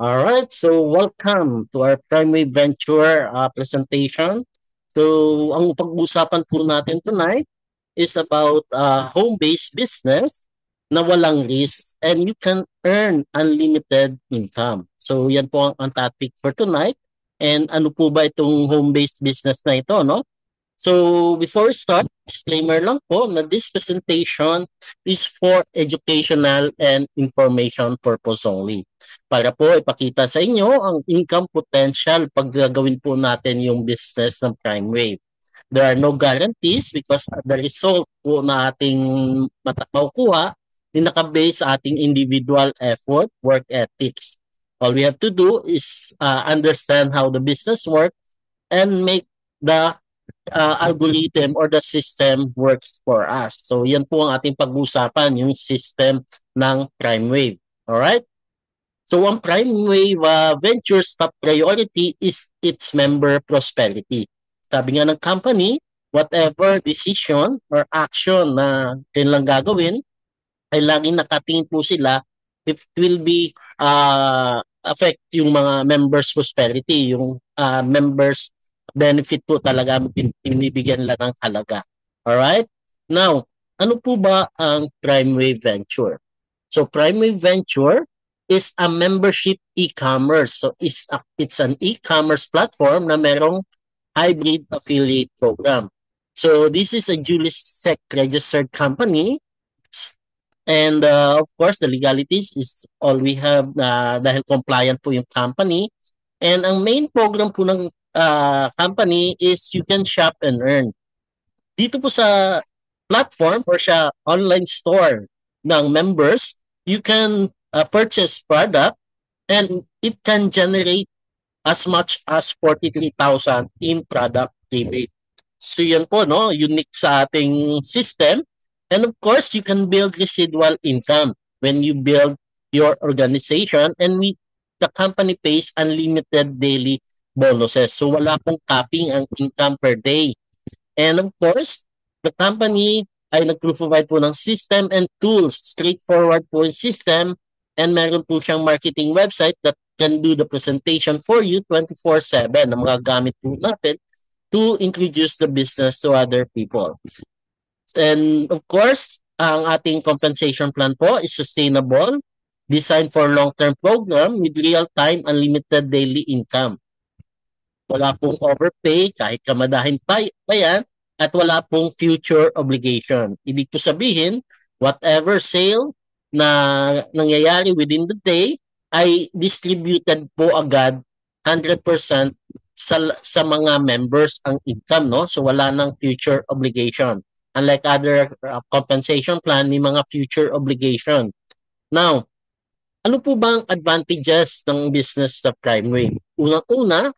All right, so welcome to our Primary Venture presentation. So, ang pag-usapan po natin tonight is about home-based business na walang risk and you can earn unlimited income. So, yan po ang topic for tonight. And ano po ba itong home-based business na ito, no? So before we start, disclaimer lang po na this presentation is for educational and information purpose only. Para po ipakita sa inyo ang income potential pag gagawin po natin yung business ng Prime Wave. There are no guarantees because the result po na ating makukuha ay nakabase sa ating individual effort, work ethics. All we have to do is understand how the business works and make the algorithm or the system works for us. So yan po ang ating pag-usapan, yung system ng Prime Wave. Alright? So ang Prime Wave Venture's top priority is its member prosperity. Sabi nga ng company, whatever decision or action na kanilang gagawin, ay laging nakatingin po sila if it will be affect yung mga members prosperity, yung members benefit po talaga pinibigyan lang ng halaga. Alright? Now, ano po ba ang Prime Wave Venture? So Prime Wave Venture is a membership e-commerce. So it's an e-commerce platform na merong hybrid affiliate program. So this is a duly SEC registered company. And of course, the legalities is all we have dahil compliant po yung company. And ang main program po ng company is you can shop and earn. Dito po sa platform or sa online store ng members, you can purchase product and it can generate as much as 43,000 in product rebate. So yan po, no? Unique sa ating system. And of course, you can build residual income when you build your organization and the company pays unlimited daily bonuses. So wala pong capping ang income per day. And of course, the company ay nag-provide po ng system and tools. Straightforward po yung system and meron po siyang marketing website that can do the presentation for you 24/7 na mga gamit po natin to introduce the business to other people. And of course, ang ating compensation plan po is sustainable, designed for long-term program with real-time unlimited daily income. Wala pong overpay kahit kamadahin pa yan at wala pong future obligation. Ibig po sabihin, whatever sale na nangyayari within the day ay distributed po agad 100% sa mga members ang income, no? So wala nang future obligation. Unlike other compensation plan, may mga future obligation. Now, ano po ba ang advantages ng business sa Prime Wave? Unang-una,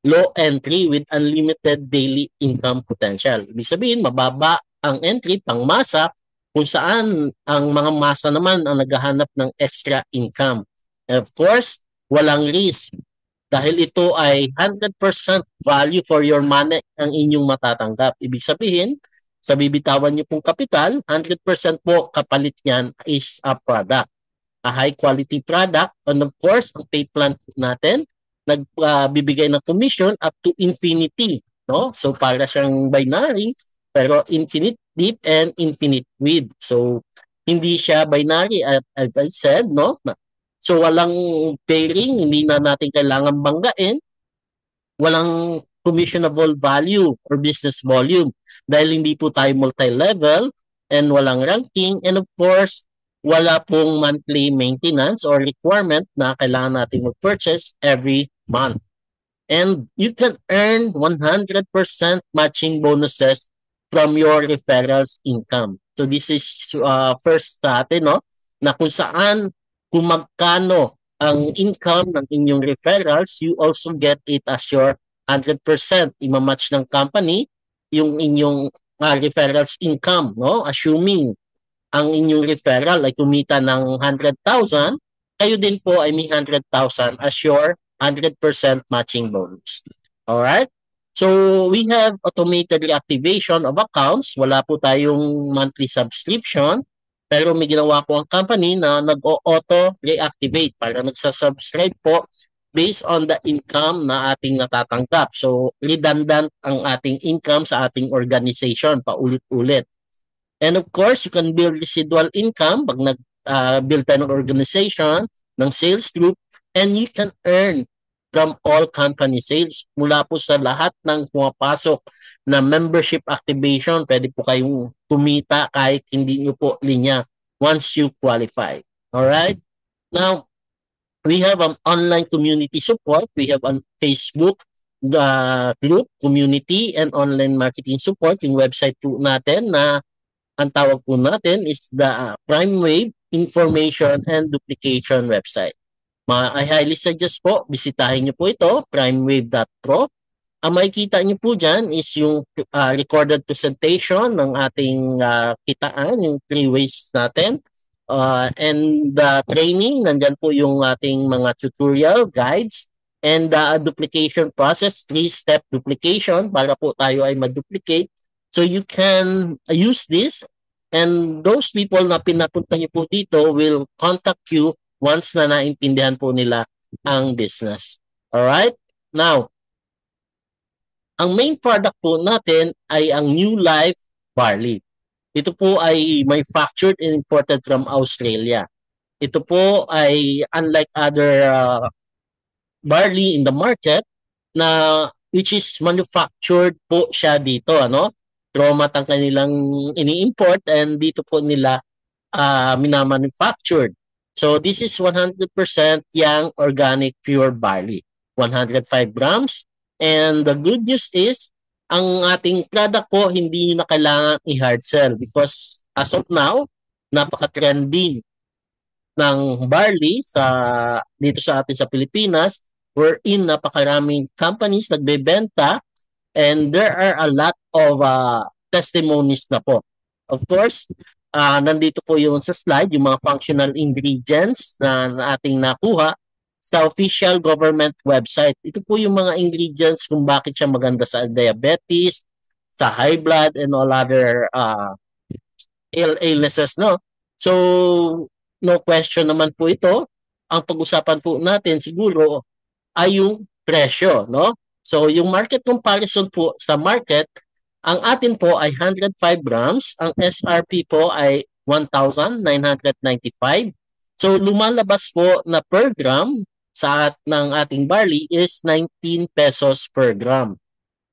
low entry with unlimited daily income potential. Ibig sabihin, mababa ang entry pang masa kung saan ang mga masa naman ang naghahanap ng extra income. And of course, walang risk dahil ito ay 100% value for your money ang inyong matatanggap. Ibig sabihin, sa bibitawan nyo pong kapital, 100% po kapalit niyan is a product. A high quality product and of course, ang pay plan natin, nagbibigay ng commission up to infinity. No? So para siyang binary, pero infinite deep and infinite width. So hindi siya binary as I said, no? So walang pairing, hindi na natin kailangan banggain, walang commissionable value or business volume dahil hindi po tayo multi-level and walang ranking and of course wala pong monthly maintenance or requirement na kailangan natin mag-purchase every month. And you can earn 100% matching bonuses from your referrals income. So this is first sa atin, no? Na kung saan, kung magkano ang income ng inyong referrals, you also get it as your 100%. Imamatch ng company yung inyong referrals income, no? Assuming ang inyong referral ay kumita ng 100,000, kayo din po ay may 100,000 as your 100% matching bonus. Alright? So, we have automated reactivation of accounts. Wala po tayong monthly subscription. Pero may ginawa po ang company na nag-auto reactivate para nagsasubscribe po based on the income na ating natatanggap. So, redundant ang ating income sa ating organization paulit-ulit. And of course, you can build residual income pag nag-build tayo ng organization, ng sales group, and you can earn from all company sales mula po sa lahat ng pumapasok na membership activation. Pwede po kayong kumita kahit hindi nyo po linya once you qualify. Alright? Now, we have an online community support. We have on Facebook group, community, and online marketing support. Yung website po natin na ang tawag po natin is the Prime Wave Information and Duplication website. I highly suggest po, bisitahin niyo po ito, primewave.pro. Ang makikita niyo po dyan is yung recorded presentation ng ating kitaan, yung 3 ways natin. And the training, nandyan po yung ating mga tutorial, guides, and the duplication process, 3-step duplication para po tayo ay mag-duplicate. So you can use this, and those people na pinapunta niyo po dito will contact you once na naintindihan po nila ang business. Alright? Now, ang main product po natin ay ang New Life Barley. Ito po ay manufactured and imported from Australia. Ito po ay unlike other barley in the market na which is manufactured po siya dito, ano? Tromat ang kanilang ini-import and dito po nila minamanufactured. So this is 100% young organic pure barley, 105 grams. And the good news is, ang ating product po hindi na kailangan i-hard sell because as of now, napaka-trending ng barley dito sa atin sa Pilipinas, wherein napakaraming companies nagbebenta and there are a lot of testimonies na po. Of course, nandito po yung sa slide, yung mga functional ingredients na ating nakuha sa official government website. Ito po yung mga ingredients kung bakit siya maganda sa diabetes, sa high blood, and all other illnesses, no? So, no question naman po ito. Ang pag-usapan po natin siguro ay yung presyo, no? So, yung market comparison po sa market, ang atin po ay 105 grams, ang SRP po ay 1,995. So, lumalabas po na per gram ng ating barley is 19 pesos per gram.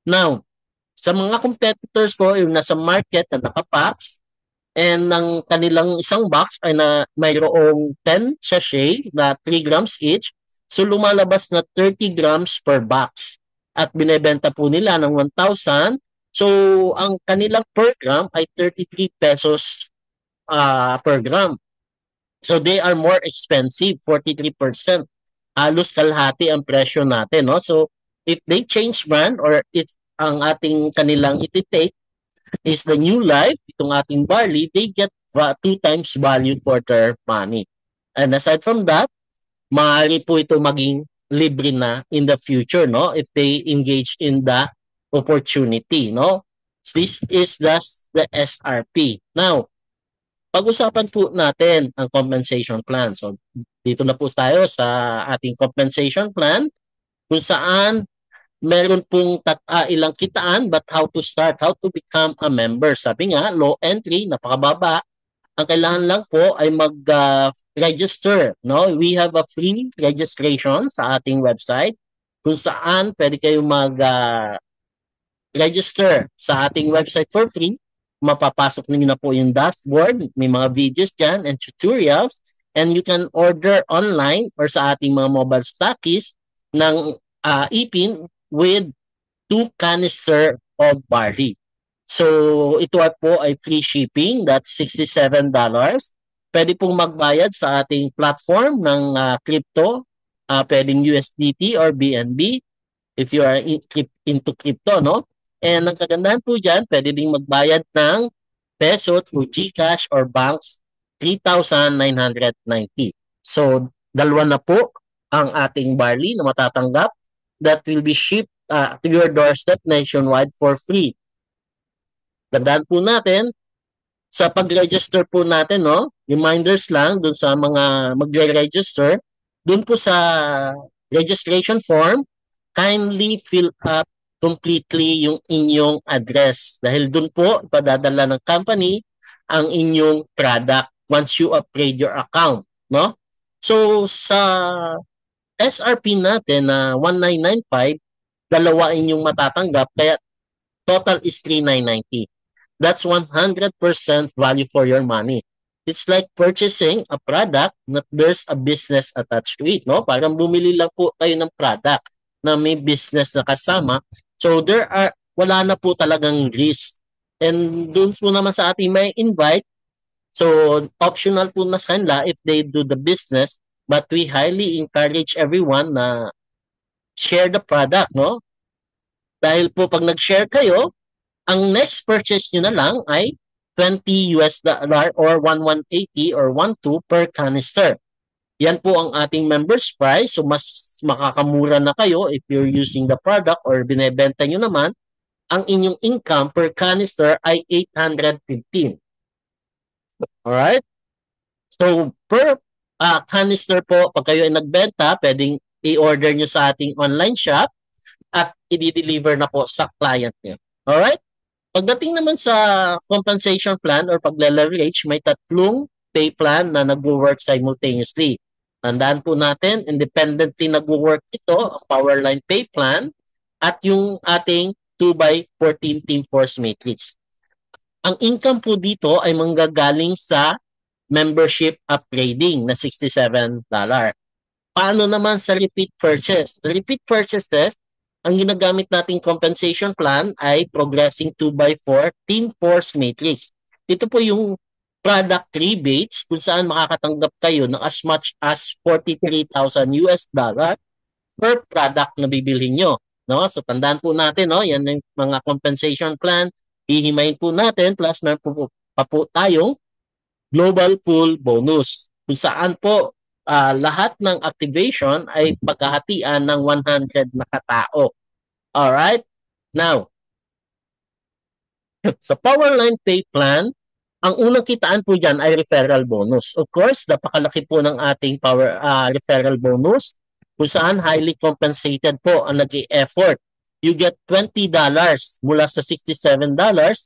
Now, sa mga competitors po, yung nasa market na nakapacks, and ng kanilang isang box ay mayroong 10 sachet na 3 grams each. So lumalabas na 30 grams per box. At binebenta po nila ng 1,000. So ang kanilang per gram ay 33 pesos per gram. So they are more expensive, 43%. Halos kalahati ang presyo natin. No? So if they change brand or if ang ating kanilang ititake is the New Life, itong ating barley, they get 2 times value for their money. And aside from that, maaari po ito maging libre na in the future, no? If they engage in the opportunity, no? This is just the SRP. Now, pag-usapan po natin ang compensation plan. So, dito na po tayo sa ating compensation plan kung saan meron pong ilang kitaan but how to start, how to become a member. Sabi nga, low entry, napakababa. Ang kailangan lang po ay mag-register. No? We have a free registration sa ating website kung saan pwede kayong mag-register sa ating website for free. Mapapasok ninyo na po yung dashboard. May mga videos dyan and tutorials. And you can order online or sa ating mga mobile stockies ng ipin with 2 canister of barley. So, ito po ay free shipping. That's $67. Pwede pong magbayad sa ating platform ng crypto. Pwedeng USDT or BNB if you are into crypto, no? And ang kagandahan po dyan, pwede ding magbayad ng peso through GCash or banks, 3,990. So, dalawa na po ang ating barley na matatanggap that will be shipped to your doorstep nationwide for free. Tandaan po natin, Sa pag-register po natin, no, reminders lang dun sa mga magre-register, dun po sa registration form, kindly fill up completely yung inyong address. Dahil dun po, ipadadala ng company ang inyong product once you upgrade your account, no? So, sa SRP natin na 1995, dalawa inyong matatanggap, kaya total is 3990. That's 100% value for your money. It's like purchasing a product that there's a business attached to it, no? Parang bumili lang po kayo ng product na may business na kasama. So wala na po talagang risk. And dun po naman sa ating may invite, so optional po na sa kanila if they do the business, but we highly encourage everyone na share the product, no? Dahil po pag nag-share kayo, ang next purchase nyo na lang ay $20 or 1180 or 12 per canister. Yan po ang ating members price. So mas makakamura na kayo if you're using the product or binebenta nyo naman. Ang inyong income per canister ay 815. Alright? So per canister po, pag kayo ay nagbenta, pwedeng i-order nyo sa ating online shop at i-deliver na po sa client nyo. Alright? Pagdating naman sa compensation plan or pagle-leverage, may tatlong pay plan na nag-work simultaneously. Tandaan po natin, independently nag-work ito, ang Powerline pay plan at yung ating 2x14 Team Force Matrix. Ang income po dito ay manggagaling sa membership upgrading na $67. Paano naman sa repeat purchase? Sa repeat purchases, ang ginagamit nating compensation plan ay Progressing 2x4 Team Force Matrix. Ito po yung product rebates kung saan makakatanggap kayo ng as much as 43,000 US dollar per product na bibilhin nyo. No? So tandaan po natin, no? Yan yung mga compensation plan. Hihimayin po natin plus meron pa po tayong global pool bonus. Kung saan po lahat ng activation ay pagkahatian ng 100 na katao. Alright? Now, sa Powerline Pay Plan, ang unang kitaan po dyan ay referral bonus. Of course, napakalaki po ng ating referral bonus kung saan highly compensated po ang nag-i-effort. You get $20 mula sa $67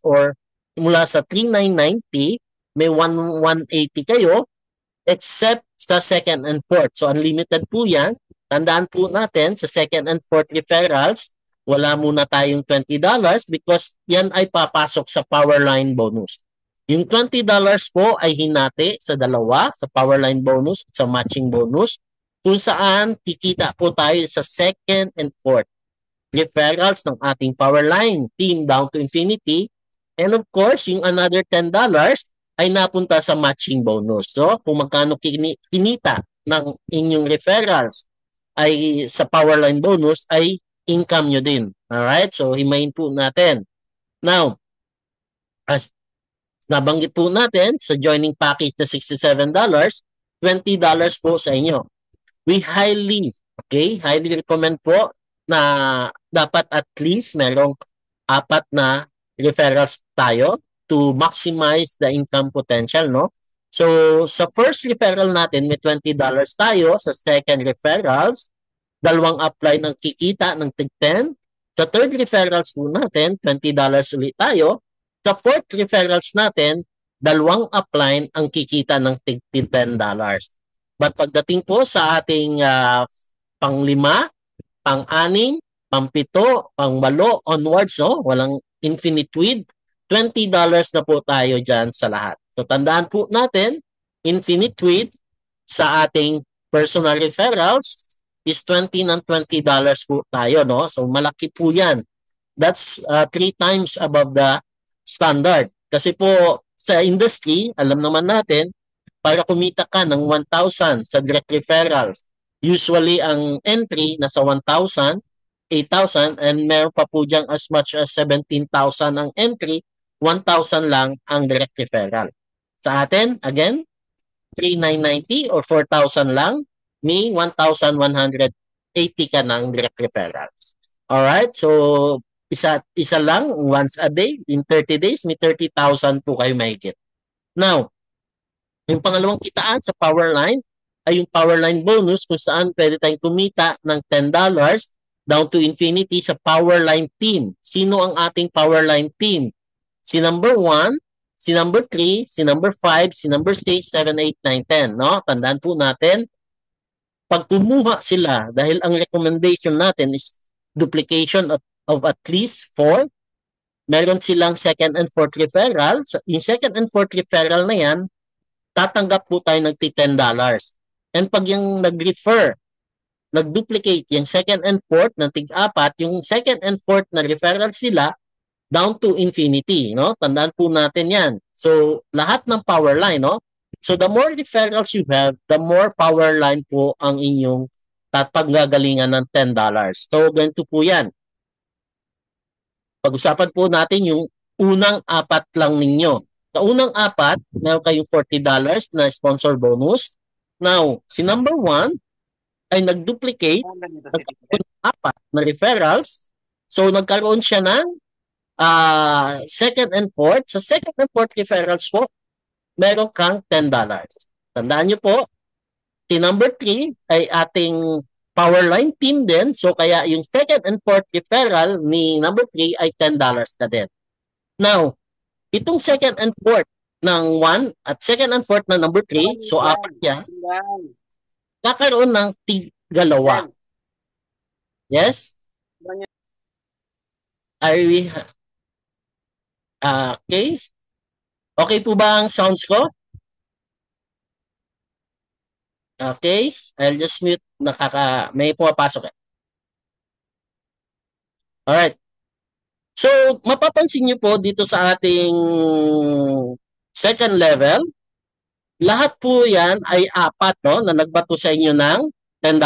or mula sa 3,990, may 180 kayo except sa second and fourth. So unlimited po yan. Tandaan po natin sa second and fourth referrals, wala muna tayong $20 because yan ay papasok sa Powerline bonus. Yung $20 po ay hinati sa dalawa, sa Powerline bonus at sa matching bonus, kung saan kikita po tayo sa second and fourth referrals ng ating Powerline team down to infinity. And of course, yung another $10 ay napunta sa matching bonus. So, kung magkano kinita ng inyong referrals ay sa Powerline bonus ay income nyo din. Alright? So, himayin po natin. Now, as nabanggit po natin sa joining package na $67, $20 po sa inyo. We highly recommend po na dapat at least merong 4 na referrals tayo to maximize the income potential, no? So, sa first referral natin, may $20 tayo. Sa second referrals, dalawang apply ng kikita ng tig-10. Sa third referrals po natin, $20 ulit tayo. Sa fourth referrals natin, dalawang apply ang kikita ng tig-$10. But pagdating po sa ating pang-5, pang-6, pang-7, pang-8 onwards, no? Walang infinite width, $20 na po tayo dyan sa lahat. So tandaan po natin, infinite width sa ating personal referrals is 20 ng $20 po tayo, no? So malaki po yan. That's 3 times above the standard. Kasi po sa industry, alam naman natin, para kumita ka ng 1,000 sa direct referrals, usually ang entry nasa 1,000, 8,000, and meron pa po dyan as much as 17,000 ang entry, 1,000 lang ang direct referral. Sa atin, again, 3,990 or 4,000 lang, may 1,180 ka ng direct referrals. Alright, so isa lang, once a day, in 30 days, may 30,000 po kayo mahigit. Now, yung pangalawang kitaan sa power line ay yung power line bonus kung saan pwede tayong kumita ng $10 down to infinity sa power line team. Sino ang ating power line team? Si number 1, si number 3, si number 5, si number 6, 7, 8, 9, 10. No? Tandaan po natin, pag kumuha sila, dahil ang recommendation natin is duplication of at least 4, meron silang second and fourth referral. Yung second and fourth referral na yan, tatanggap po tayo ng $10. And pag yung nag-refer, nag-duplicate yung second and fourth ng tig-apat, yung second and fourth na referral sila down to infinity, no? Tandaan po natin yan. So, lahat ng power line, no? So, the more referrals you have, the more power line po ang inyong paggagalingan ng $10. So, ganito po yan. Pag-usapan po natin yung unang apat lang ninyo. Sa unang apat, meron kayong $40 na sponsor bonus. Now, si number 1 ay nag-duplicate ng apat na referrals. So, nagkaroon siya ng second and fourth. Sa second and fourth referrals po, meron kang $10. Tandaan nyo po, si number 3 ay ating power line team din. So, kaya yung second and fourth referral ni number 3 ay $10 na din. Now, itong second and fourth ng 1 at second and fourth na number 3, so apat yan, kakaroon ng tig-dalawa. Yes? Okay. Okay po ba ang sounds ko? Okay. I'll just mute. May pumapasok eh. Alright. So, mapapansin nyo po dito sa ating second level, lahat po yan ay apat, no, na nagbato sa inyo ng $10.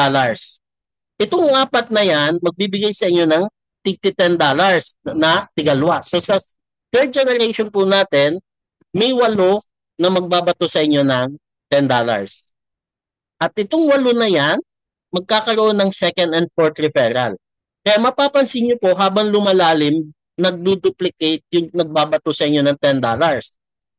Itong apat na yan, magbibigay sa inyo ng $10 na tigalwa. So, sa third generation po natin, may 8 na magbabato sa inyo ng $10. At itong 8 na yan, magkakaroon ng second and fourth referral. Kaya mapapansin nyo po, habang lumalalim, nagduduplicate yung nagbabato sa inyo ng $10.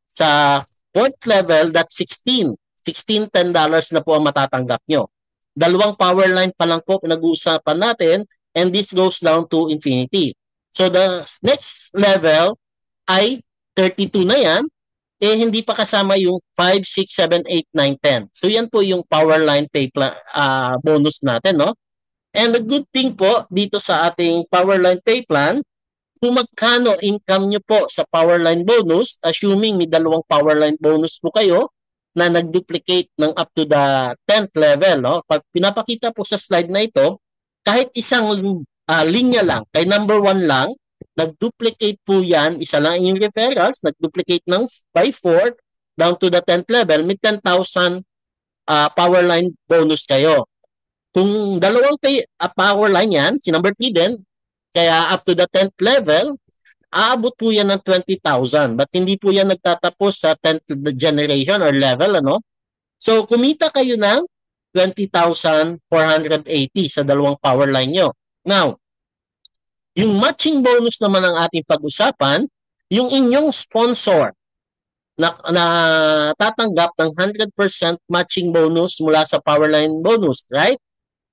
Sa fourth level, that's 16. 16 $10 na po ang matatanggap nyo. Dalawang power line pa lang po pinag-uusapan natin, and this goes down to infinity. So the next level ay 32 na yan, hindi pa kasama yung 5, 6, 7, 8, 9, 10. So yan po yung power line pay bonus natin, no? And the good thing po dito sa ating power line pay plan, kung magkano income nyo po sa power line bonus, assuming may dalawang power line bonus po kayo na nag-duplicate ng up to the 10th level, no? Pag pinapakita po sa slide na ito, kahit isang linya lang, kay number 1 lang, nag-duplicate po yan, isa lang yung referrals, nag-duplicate ng by 4 down to the 10th level, may 10,000 power line bonus kayo. Kung dalawang power line yan, si number 3 din, kaya up to the 10th level, aabot po yan ng 20,000. But hindi po yan nagtatapos sa 10th generation or level, ano? So, kumita kayo ng 20,480 sa dalawang power line nyo. Now, yung matching bonus naman ang ating pag-usapan, yung inyong sponsor na tatanggap ng 100% matching bonus mula sa power line bonus, right?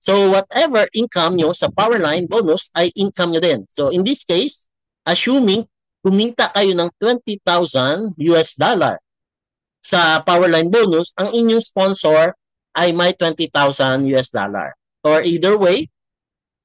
So, whatever income nyo sa power line bonus ay income nyo din. So, in this case, assuming kumita kayo ng $20,000 sa power line bonus, ang inyong sponsor ay may $20,000. Or either way,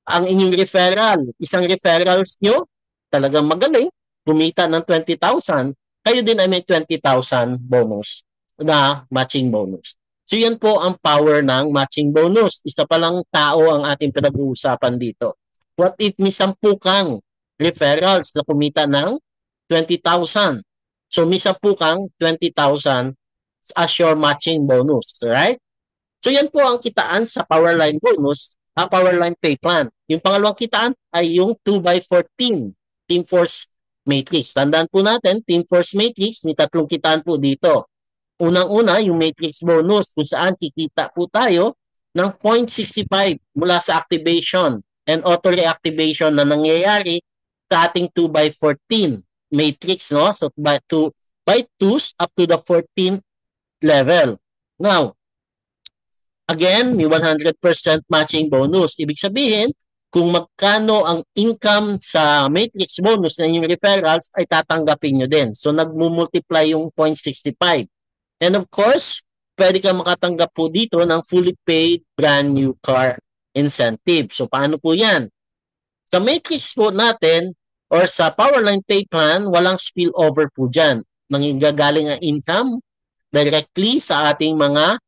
ang inyong referral, isang referrals nyo, talagang magaling, kumita ng 20,000, kayo din ay may 20,000 bonus na matching bonus. So yan po ang power ng matching bonus. Isa pa lang tao ang ating pinag-uusapan dito. What if may 10 kang referrals na kumita ng 20,000? So may 10 kang 20,000 as your matching bonus, right? So yan po ang kitaan sa power line bonus, power line pay plan. Yung pangalawang kitaan ay yung 2x14 Team Force Matrix. Tandaan po natin, Team Force Matrix, may 3 kitaan po dito. Unang-una, yung matrix bonus kung saan kikita po tayo ng 0.65 mula sa activation and auto-reactivation na nangyayari sa ating 2x14 matrix, no? So, by 2s up to the 14th level. Now, again, may 100% matching bonus. Ibig sabihin, kung magkano ang income sa matrix bonus na yung referrals ay tatanggapin nyo din. So, nagmumultiply yung 0.65. And of course, pwede ka makatanggap po dito ng fully paid brand new car incentive. So, paano po yan? Sa matrix po natin or sa Powerline Pay Plan, walang spillover po dyan. Nanggagaling ang income directly sa ating mga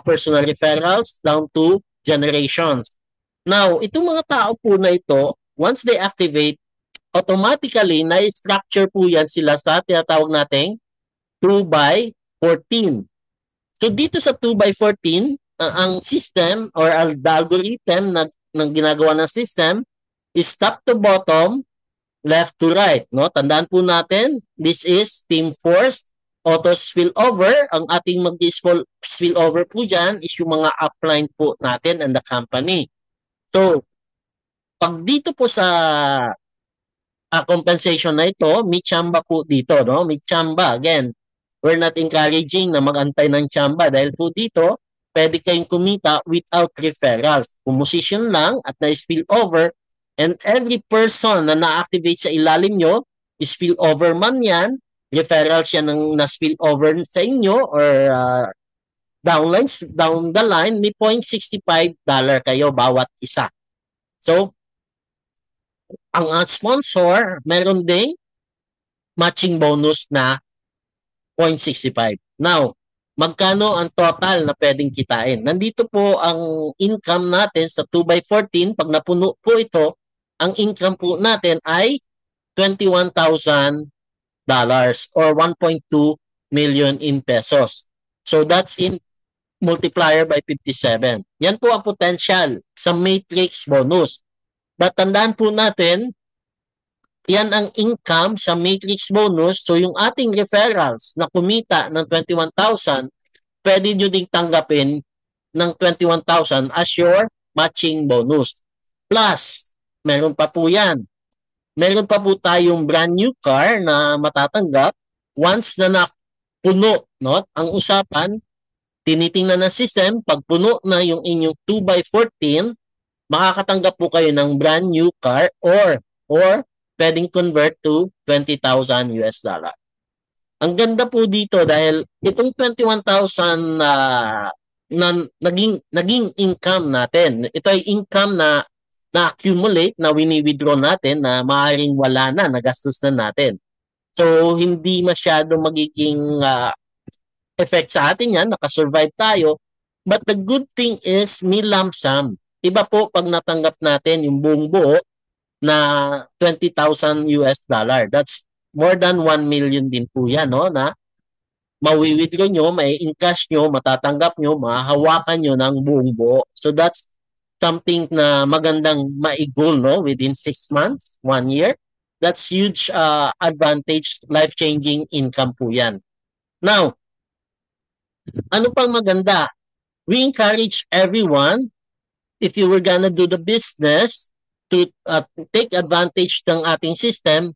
personal referrals down to generations. Now, itong mga tao po na ito, once they activate, automatically na-structure po yan sila sa tinatawag nating 2 by 14. So dito sa 2 by 14, ang system or the algorithm ng ginagawa ng system is top to bottom, left to right. No? Tandaan po natin, this is Team Force auto spillover. Ang ating mag-spillover po dyan is yung mga upline po natin and the company. So, pag dito po sa compensation na ito, may tsamba po dito. No? May tsamba. Again, we're not encouraging na mag-antay ng tsamba dahil po dito, pwede kayong kumita without referrals. Composition lang at na-spillover and every person na na-activate sa ilalim nyo, spillover man yan, referrals yan ng na-spillover sa inyo or down the line, may $0.65 kayo bawat isa. So, ang sponsor, meron ding matching bonus na 0.65. Now, magkano ang total na pwedeng kitain? Nandito po ang income natin sa 2 by 14. Pag napuno po ito, ang income po natin ay $21,000 or 1.2 million in pesos. So that's in multiplier by 57. Yan po ang potential sa matrix bonus. But tandaan po natin, yan ang income sa matrix bonus. So yung ating referrals na kumita ng 21,000, pwede nyo ding tanggapin ng 21,000 as your matching bonus. Plus, meron pa po yan. Meron pa po tayong brand new car na matatanggap once na napuno. No? Ang usapan, tinitingnan ng system, pag puno na yung inyong 2 by 14, makakatanggap po kayo ng brand new car or pwedeng convert to $20,000 US. Ang ganda po dito dahil itong 21,000 na naging income natin. Ito ay income na na-accumulate, na wini-withdraw natin, na maaaring wala na, nagastos na natin. So, hindi masyado magiging effect sa atin yan, nakasurvive tayo. But the good thing is, may lump sum. Iba po pag natanggap natin yung buong buo na $20,000 US. That's more than 1 million din po yan, no? Na mawi-withdraw nyo, may in-cash nyo, matatanggap nyo, mahahawakan nyo ng buong buo. So that's something na magandang maigol, no? Within 6 months, 1 year. That's huge advantage, life-changing income po yan. Now, ano pang maganda? We encourage everyone, if you were gonna do the business, to take advantage ng ating system,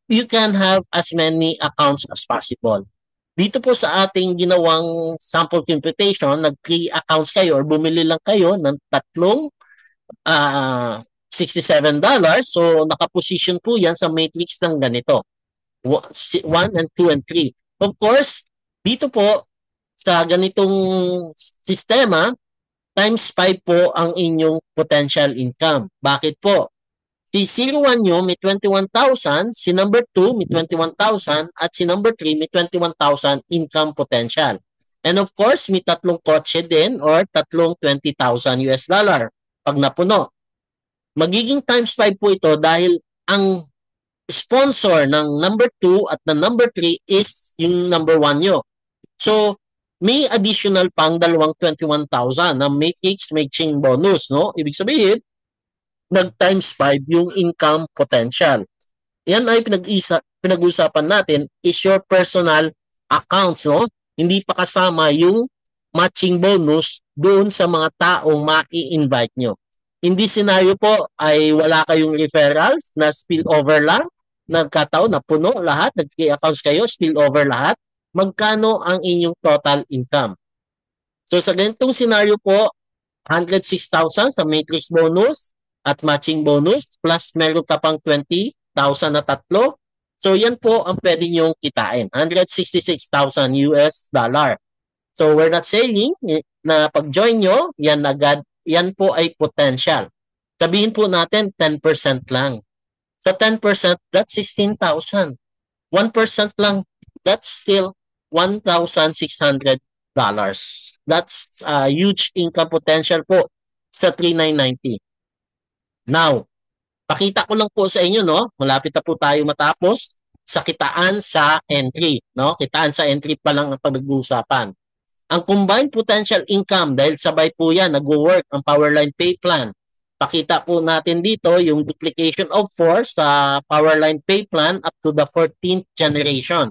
you can have as many accounts as possible. Dito po sa ating ginawang sample computation, nag-3 accounts kayo or bumili lang kayo ng tatlong $67. So, nakaposition po yan sa matrix ng ganito. 1 and 2 and 3. Of course, dito po, sa ganitong sistema, times 5 po ang inyong potential income. Bakit po? Si 01 nyo may 21,000, si number 2 may 21,000, at si number 3 may 21,000 income potential. And of course, may tatlong kotse din or tatlong $20,000 US pag napuno. Magiging times 5 po ito dahil ang sponsor ng number 2 at ng number 3 is yung number 1 nyo. So, may additional pang dalawang 21,000 na matrix matching bonus, no? Ibig sabihin, nag-times 5 yung income potential. Yan ay pinag-usapan natin is your personal accounts, no? Hindi pa kasama yung matching bonus doon sa mga taong ma-i-invite nyo. Hindi scenario po ay wala kayong referrals na spillover lang, nagkataon na puno lahat, nag-free accounts kayo, spill over lahat, magkano ang inyong total income? So sa ganitong scenario po, 106,000 sa matrix bonus at matching bonus plus meron ka pang 20,000 na tatlo. So yan po ang pwede nyong kitain, 166,000 US dollar. So we're not saying na pag-join nyo, yan agad, yan po ay potential. Sabihin po natin 10% lang. Sa 10%, that's 16,000. 1% lang, that's still $1,600. That's huge income potential po sa 3990. Now, pakita ko lang po sa inyo, no? Malapit na po tayo matapos sa kitaan sa entry, no? Kitaan sa entry pa lang ang pag-uusapan. Ang combined potential income, dahil sabay po yan, nag-work ang Powerline Pay Plan. Pakita po natin dito yung duplication of 4 sa Powerline Pay Plan up to the 14th generation.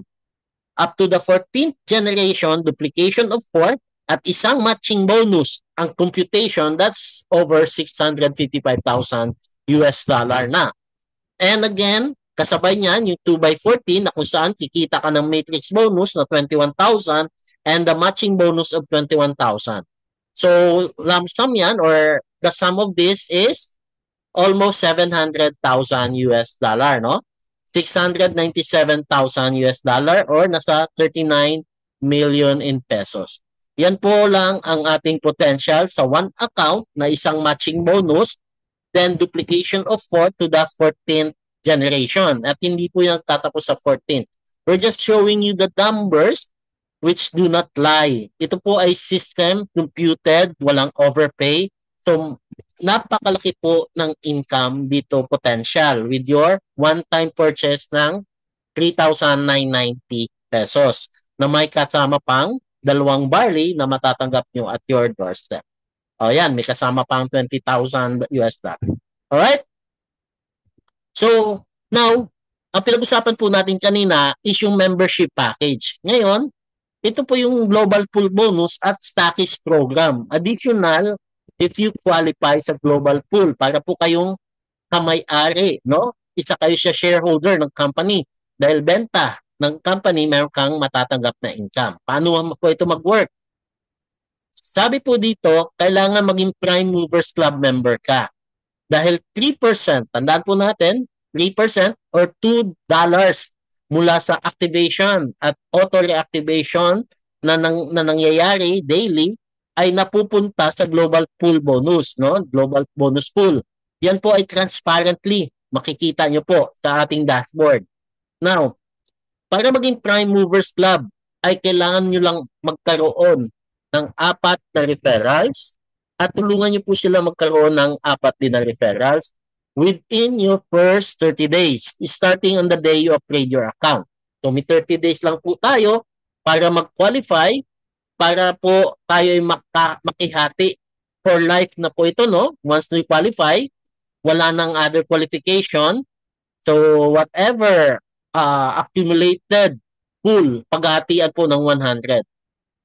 Up to the 14th generation, duplication of 4 at isang matching bonus. Ang computation, that's over 655,000 US dollar na. And again, kasabay niyan yung 2x14 na kung saan kikita ka ng matrix bonus na 21,000 and the matching bonus of 21,000. So, lump sum yan or the sum of this is almost 700,000 US dollar, no? 697,000 US dollar or nasa 39 million in pesos. Yan po lang ang ating potential sa one account na isang matching bonus, then duplication of 4 to the 14th generation. At hindi po yung tatapos sa 14th. We're just showing you the numbers which do not lie. Ito po ay system computed, walang overpay. So, napakalaki po ng income dito potential with your one-time purchase ng 3,990 pesos na may kasama pang 2 barley na matatanggap nyo at your doorstep. O yan, may kasama pang 20,000 US dollar. Alright? So, now, ang pinag-usapan po natin kanina is yung membership package. Ngayon, ito po yung Global Pool Bonus at Stockies Program. Additional, if you qualify sa Global Pool, para po kayong kamay-ari, no? Isa kayo sa shareholder ng company. Dahil benta ng company, meron kang matatanggap na income. Paano po ito mag-work? Sabi po dito, kailangan maging Prime Movers Club member ka. Dahil 3%, tandaan po natin, 3% or $2 mula sa activation at auto-reactivation na nangyayari daily ay napupunta sa Global Pool Bonus, no? Global Bonus Pool. Yan po ay transparently makikita nyo po sa ating dashboard. Now, para maging Prime Movers Club ay kailangan nyo lang magkaroon ng 4 na referrals at tulungan nyo po sila magkaroon ng 4 din na referrals within your first 30 days, starting on the day you upgrade your account. So may 30 days lang po tayo para mag-qualify, para po tayo ay makihati for life na po ito, no? Once we qualify, wala nang other qualification. So whatever accumulated pool, paghatian po ng 100.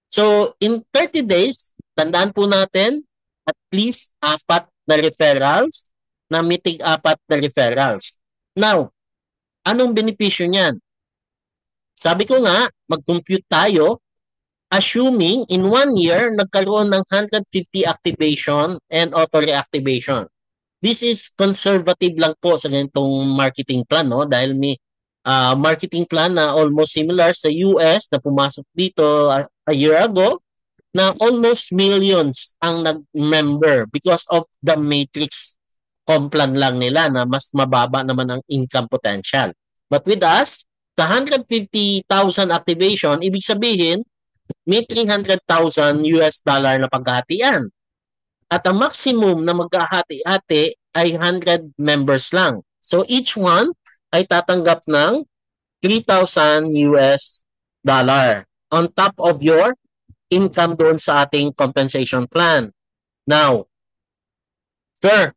So in 30 days, tandaan po natin, at least 4 na referrals, na mitig 4 na referrals. Now, anong benepisyo niyan? Sabi ko nga, mag-compute tayo, assuming in 1 year, nagkaroon ng 150 activation and auto-reactivation. This is conservative lang po sa ganitong marketing plan, no? Dahil may marketing plan na almost similar sa US na pumasok dito a year ago, na almost millions ang nag-member because of the matrix complan lang nila na mas mababa naman ang income potential. But with us, sa 150,000 activation, ibig sabihin, may 300,000 US dollar na paghatian. At ang maximum na maghahati-hati ay 100 members lang. So each one ay tatanggap ng 3,000 US dollar on top of your income doon sa ating compensation plan. Now, sir,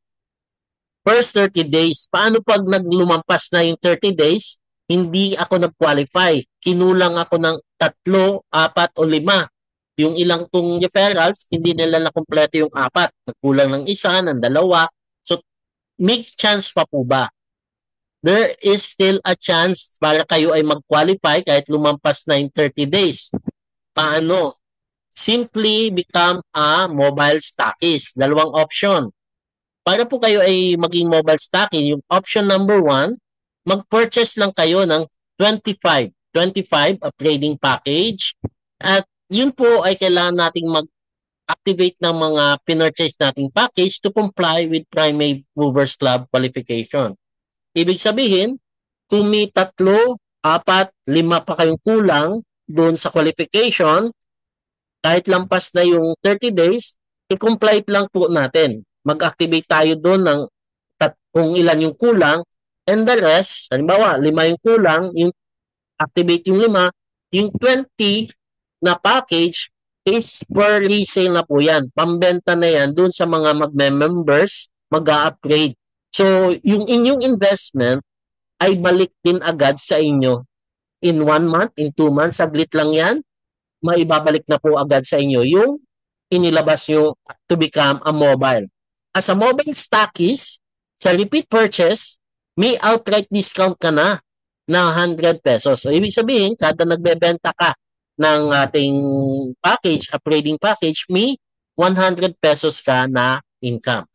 first 30 days, paano pag naglumampas na yung 30 days, hindi ako nag-qualify. Kinulang ako ng 3, 4 o 5. Yung ilang kong referrals, hindi nila nakumpleto yung 4. Nagkulang ng 1, ng 2. So, may chance pa po ba? there is still a chance para kayo ay mag-qualify kahit lumampas na yung 30 days. Paano? Simply become a mobile stockist. Dalawang option. Para po kayo ay maging mobile stocking, yung option number 1, mag-purchase lang kayo ng 25 upgrading package. At yun po ay kailangan nating mag-activate ng mga pinurchase nating package to comply with Prime Movers Club qualification. Ibig sabihin, kung may 3, 4, 5 pa kayong kulang doon sa qualification, kahit lampas na yung 30 days, i-comply lang po natin. Mag-activate tayo doon ng kung ilan yung kulang, and the rest, halimbawa, 5 yung kulang, yung activate yung 5, yung 20 na package is for resale na po yan. Pambenta na yan doon sa mga magme-members, mag-upgrade. So, yung inyong investment ay balik din agad sa inyo in 1 month, in 2 months, saglit lang yan, maibabalik na po agad sa inyo yung inilabas nyo to become a mobile. As a mobile stockist, sa repeat purchase, may outright discount ka na 100 pesos. So, ibig sabihin, kada nagbebenta ka ng ating package, upgrading package, may 100 pesos ka na income.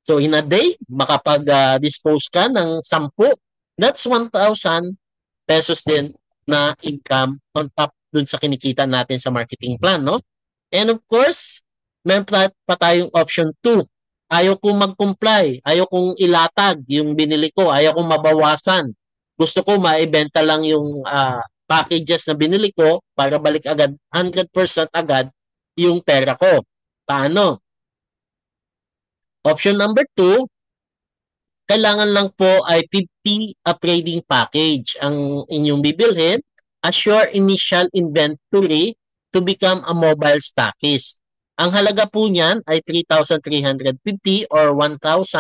So, in a day, makapag-dispose ka ng 10, that's 1,000 pesos din na income on top dun sa kinikita natin sa marketing plan, no? And of course, meron pa tayong option 2. Ayaw kong mag-comply, ayaw kong ilatag yung binili ko, ayaw kong mabawasan. Gusto ko maibenta lang yung packages na binili ko para balik agad, 100% agad yung pera ko. Paano? Option number 2, kailangan lang po ay 50 upgrading package ang inyong bibilhin as your initial inventory to become a mobile stockist. Ang halaga po niyan ay 3,350 or 199,000.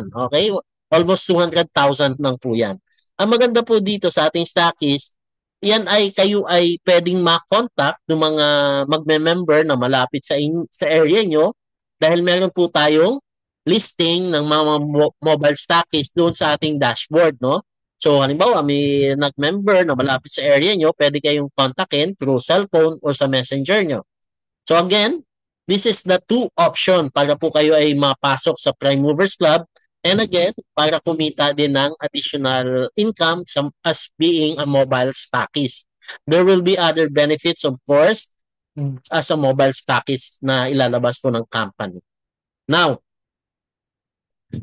Okay? Almost 200,000 lang po yan. Ang maganda po dito sa ating stockist, yan ay kayo ay pwedeng ma-contact ng mga magme-member na malapit sa area nyo dahil meron po tayong listing ng mga mobile stockist doon sa ating dashboard, no? So, halimbawa, may nag-member na malapit sa area nyo, pwede kayong kontakin through cellphone or sa messenger nyo. So, again, this is the 2 option para po kayo ay mapasok sa Prime Movers Club. And again, para kumita din ng additional income as being a mobile stockist. There will be other benefits, of course, as a mobile stockist na ilalabas po ng company. Now,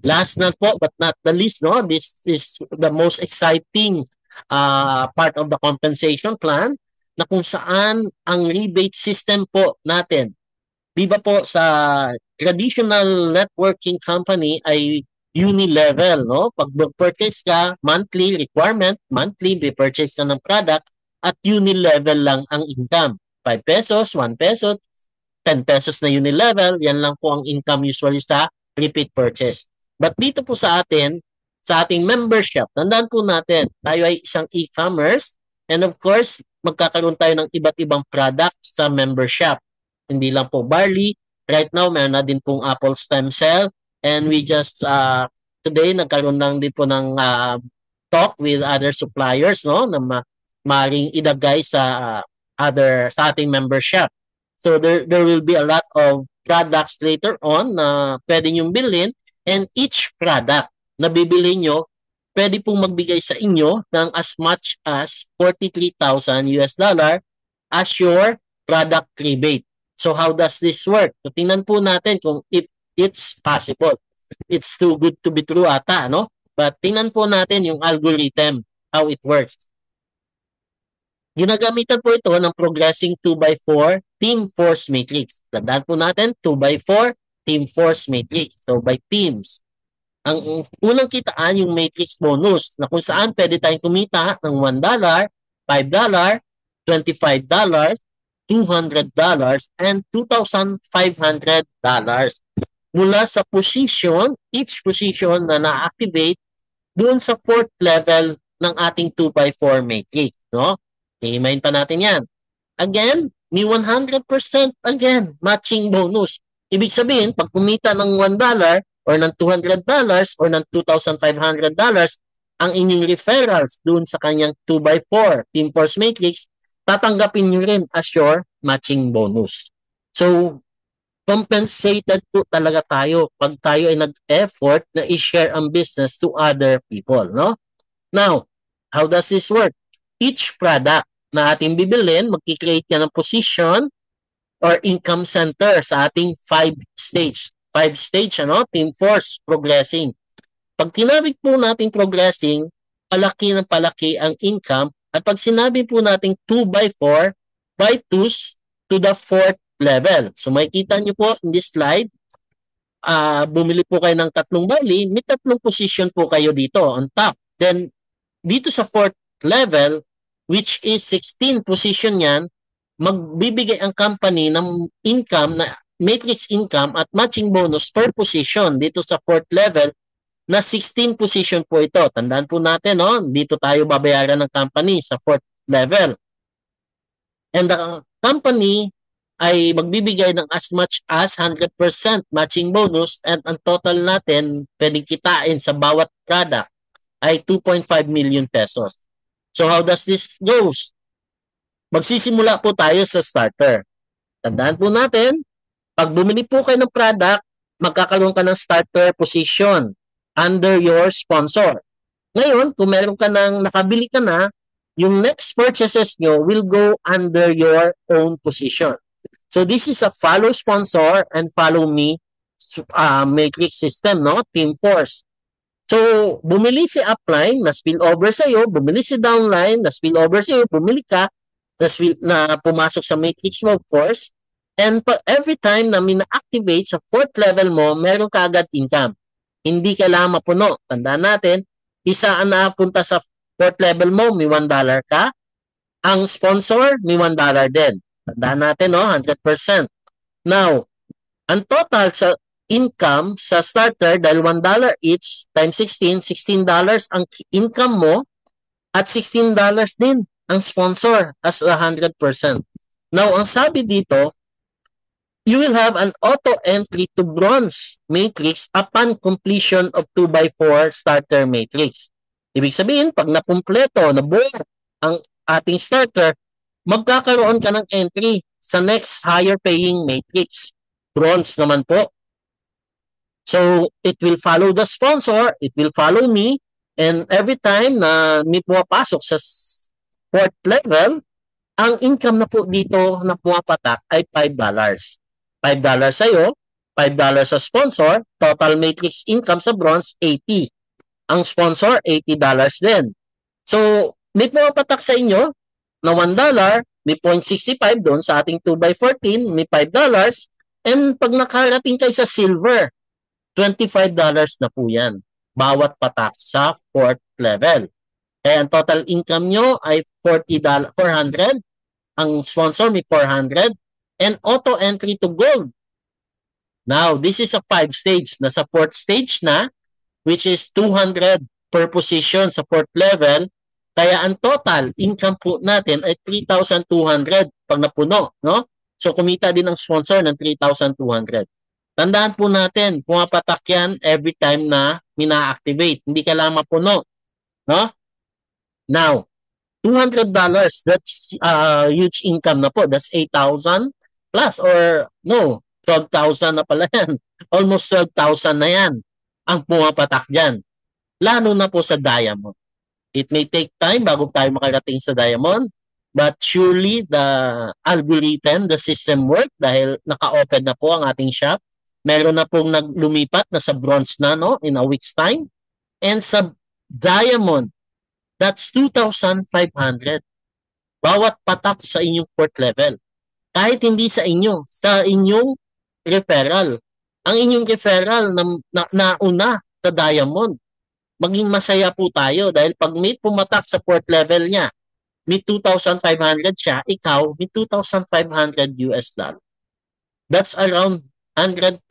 last not po, but not the least, no? This is the most exciting part of the compensation plan na kung saan ang rebate system po natin. Di ba po sa traditional networking company ay uni-level, no? Pag mag-purchase ka, monthly requirement, monthly purchase ka ng product at uni-level lang ang income. 5 pesos, 1 peso, 10 pesos na uni-level, yan lang po ang income usually sa repeat purchase. But dito po sa atin, sa ating membership, tandaan po natin, tayo ay isang e-commerce and of course, magkakaroon tayo ng iba't ibang products sa membership. Hindi lang po barley. Right now, meron na din pong apple stem cell. And we just, today, nagkaroon lang din po ng talk with other suppliers, no? Na maring idagay sa ating membership. So, there will be a lot of products later on na pwede nyong bilhin. And each product na bibili nyo, pwede pong magbigay sa inyo ng as much as 43,000 US dollar as your product rebate. So how does this work? So tingnan po natin kung if it's possible. It's too good to be true ata, no? But tingnan po natin yung algorithm, how it works. Ginagamitan po ito ng progressing 2x4 team force matrix. Tandaan po natin, 2x4 team force matrix. So by teams. Ang unang kitaan yung matrix bonus na kung saan pwede tayong kumita ng $1, $5, $25, $200, and $2,500 mula sa position, each position na na-activate doon sa 4th level ng ating 2x4 matrix. No? Iimayin pa natin yan. Again, may 100% again matching bonus. Ibig sabihin, pag kumita ng $1 or ng $200 or ng $2,500 ang inyong referrals doon sa kanyang 2x4 Team Force Matrix, tatanggapin nyo rin as your matching bonus. So, compensated po talaga tayo pag tayo ay nag-effort na i-share ang business to other people, no? Now, how does this work? Each product na ating bibilin, magkikreate yan ng position or income center sa ating 5-stage. 5-stage, Team Force, progressing. Pag tinawag po natin progressing, palaki ng palaki ang income. At pag sinabi po natin 2x4, by 2s to the 4th level. So makikita nyo po in this slide, bumili po kayo ng 3 bali, may 3 position po kayo dito on top. Then, dito sa 4th level, which is 16 position yan, magbibigay ang company ng income na matrix income at matching bonus per position dito sa 4th level na 16 position po ito. Tandaan po natin, no? Dito tayo babayaran ng company sa 4th level. And the company ay magbibigay ng as much as 100% matching bonus and ang total natin pwedeng kitain sa bawat product ay 2.5 million pesos. So how does this goes? Magsisimula po tayo sa starter. Tandaan po natin, pag bumili po kayo ng product, magkakaroon ka ng starter position under your sponsor. Ngayon, kung meron ka ng nakabili ka na, yung next purchases nyo will go under your own position. So this is a follow sponsor and follow me matrix system, no? Team Force. So, bumili si upline, na spill over sa'yo, bumili si downline, na spill over sa'yo, bumili ka, na pumasok sa matrix mo, of course. And every time na mina-activate sa 4th level mo, meron ka agad income. Hindi kailangan mapuno. Tandaan natin, isa ang napunta sa 4th level mo, may $1 ka. Ang sponsor, may $1 din. Tandaan natin, no? 100%. Now, ang total sa income sa starter, dahil $1 each times 16, $16 ang income mo at $16 din ang sponsor as 100%. Now, ang sabi dito, you will have an auto entry to bronze matrix upon completion of 2x4 starter matrix. Ibig sabihin, pag nakumpleto, nabuo ang ating starter, magkakaroon ka ng entry sa next higher paying matrix. Bronze naman po. So, it will follow the sponsor, it will follow me, and every time na may pumapasok sa 4th level, ang income na po dito na pumapatak ay $5. $5 sa'yo, $5 sa sponsor, total matrix income sa bronze, 80. Ang sponsor, $80 din. So, may pumapatak sa inyo na $1, may 0.65 doon sa ating 2x14, may $5, and pag nakarating kayo sa silver, $25 na po yan. Bawat patak sa 4th level. Kaya ang total income nyo ay $400. Ang sponsor may 400. And auto entry to gold. Now, this is a 5-stage. Nasa 4th stage na, which is 200 per position sa 4th level. Kaya ang total income po natin ay 3,200 pag napuno, no? So, kumita din ang sponsor ng 3,200. Tandaan po natin, pumapatak yan every time na mina-activate. Hindi ka lang mapuno. No? Now, $200, that's huge income na po. That's 8,000 plus or no, 12,000 na pala yan. Almost 12,000 na yan ang pumapatak dyan. Lalo na po sa diamond. It may take time bago tayo makarating sa diamond, but surely the algorithm, the system work dahil naka-open na po ang ating shop. Meron na pong naglumipat na sa bronze na, no, in a week's time. And sa diamond, that's 2,500. Bawat patak sa inyong 4th level. Kahit hindi sa inyo, sa inyong referral. Ang inyong referral na una sa diamond, maging masaya po tayo dahil pag may pumatak sa 4th level niya, may 2,500 siya, ikaw, may 2,500 US dollar. That's around 140,000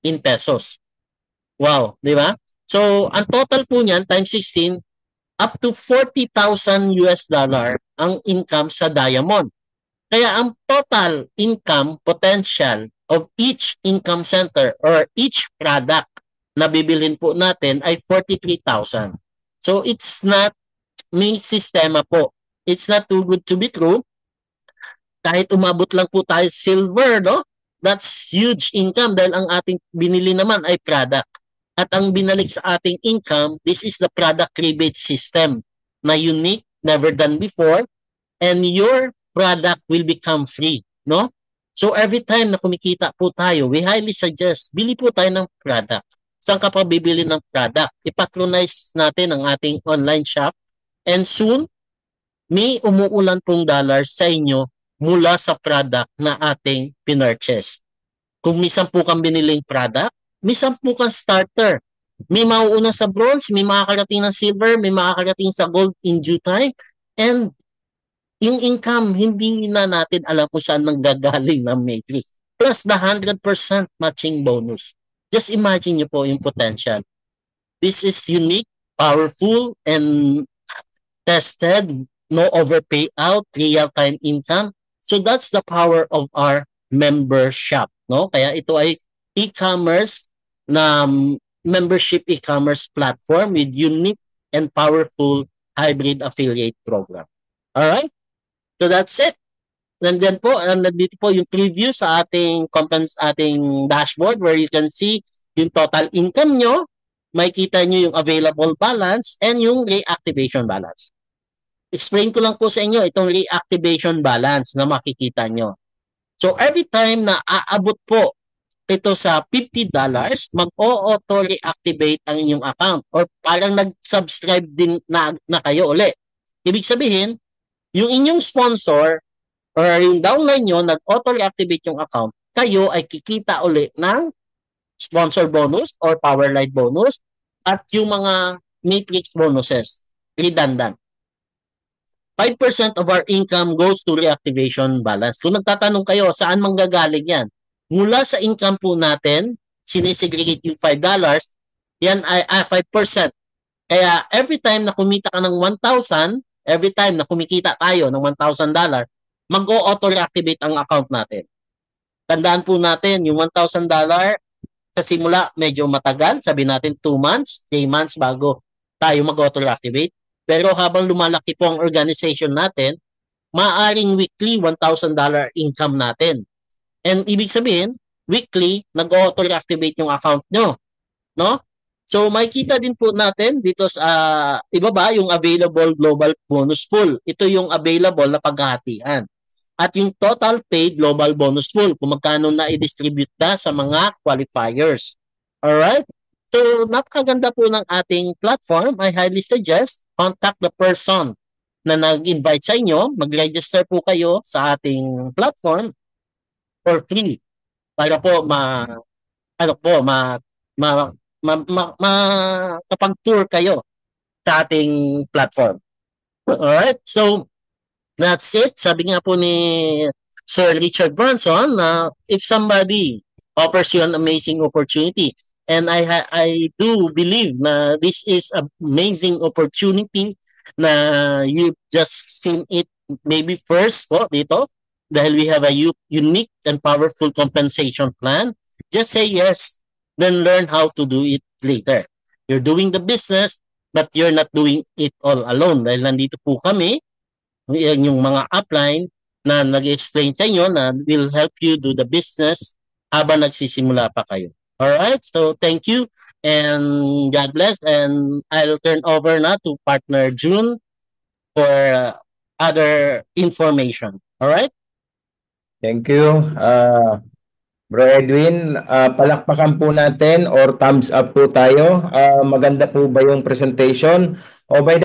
in pesos. Wow, di ba? So, ang total po niyan, times 16, up to 40,000 US dollar ang income sa diamond. Kaya ang total income potential of each income center or each product na bibilhin po natin ay 43,000. So it's not, may sistema po. It's not too good to be true. Kahit umabot lang po tayo silver, no? That's huge income dahil ang ating binili naman ay product. At ang binalik sa ating income, this is the product rebate system na unique, never done before, and your product will become free, no? So every time na kumikita po tayo, we highly suggest, bili po tayo ng product. Saan ka pa bibili ng product? I-patronize natin ang ating online shop, and soon, may umuulan pong dollars sa inyo mula sa product na ating pinurchase. Kung may 10 kang biniling product, may 10 kang starter. May mauuna sa bronze, may makakarating ng silver, may makakarating sa gold in due time. And yung income, hindi na natin alam kung saan nanggagaling ng matrix. Plus the 100% matching bonus. Just imagine nyo po yung potential. This is unique, powerful, and tested, no overpay out, real-time income. So that's the power of our membership, no? Kaya ito ay e-commerce na membership e-commerce platform with unique and powerful hybrid affiliate program. All right? So that's it. Nandiyan po, nandito po yung preview sa ating ating dashboard where you can see yung total income nyo, makikita nyo yung available balance and yung reactivation balance. Explain ko lang po sa inyo itong reactivation balance na makikita nyo. So every time na aabot po ito sa $50, mag-auto reactivate ang inyong account or parang nag-subscribe din na kayo uli. Ibig sabihin, yung inyong sponsor or yung downline nyo, nag-auto reactivate yung account, kayo ay kikita uli ng sponsor bonus or power light bonus at yung mga matrix bonuses, redundant. 5% of our income goes to reactivation balance. Kung nagtatanong kayo, saan manggagaling yan? Mula sa income po natin, sinesegregate yung $5, yan ay 5%. Kaya every time na kumita ka ng 1,000, every time na kumikita tayo ng $1,000, mag-auto reactivate ang account natin. Tandaan po natin, yung $1,000 sa simula medyo matagal, sabi natin 2 months, 3 months bago tayo mag-auto reactivate. Pero habang lumalaki po ang organization natin, maaaring weekly $1,000 income natin. And ibig sabihin, weekly, nag-auto reactivate yung account nyo. No? So makikita din po natin dito sa ibaba yung available global bonus pool. Ito yung available na paghahatian. At yung total paid global bonus pool, kung magkano na i-distribute na sa mga qualifiers. Alright? So, napakaganda po ng ating platform. I highly suggest contact the person na nag-invite sa inyo. Mag-register po kayo sa ating platform for free para po kapag-tour kayo sa ating platform. Alright? So, that's it. Sabi nga po ni Sir Richard Branson na if somebody offers you an amazing opportunity, and I do believe na this is an amazing opportunity na you just seen it maybe first po dito dahil we have a unique and powerful compensation plan. Just say yes, then learn how to do it later. You're doing the business, but you're not doing it all alone dahil nandito po kami, yung mga upline na nag-explain sa inyo na will help you do the business habang nagsisimula pa kayo. Alright, so thank you and God bless, and I'll turn over na to partner June for other information. Alright? Thank you. Bro Edwin, palakpakan po natin or thumbs up po tayo. Maganda po ba yung presentation? O by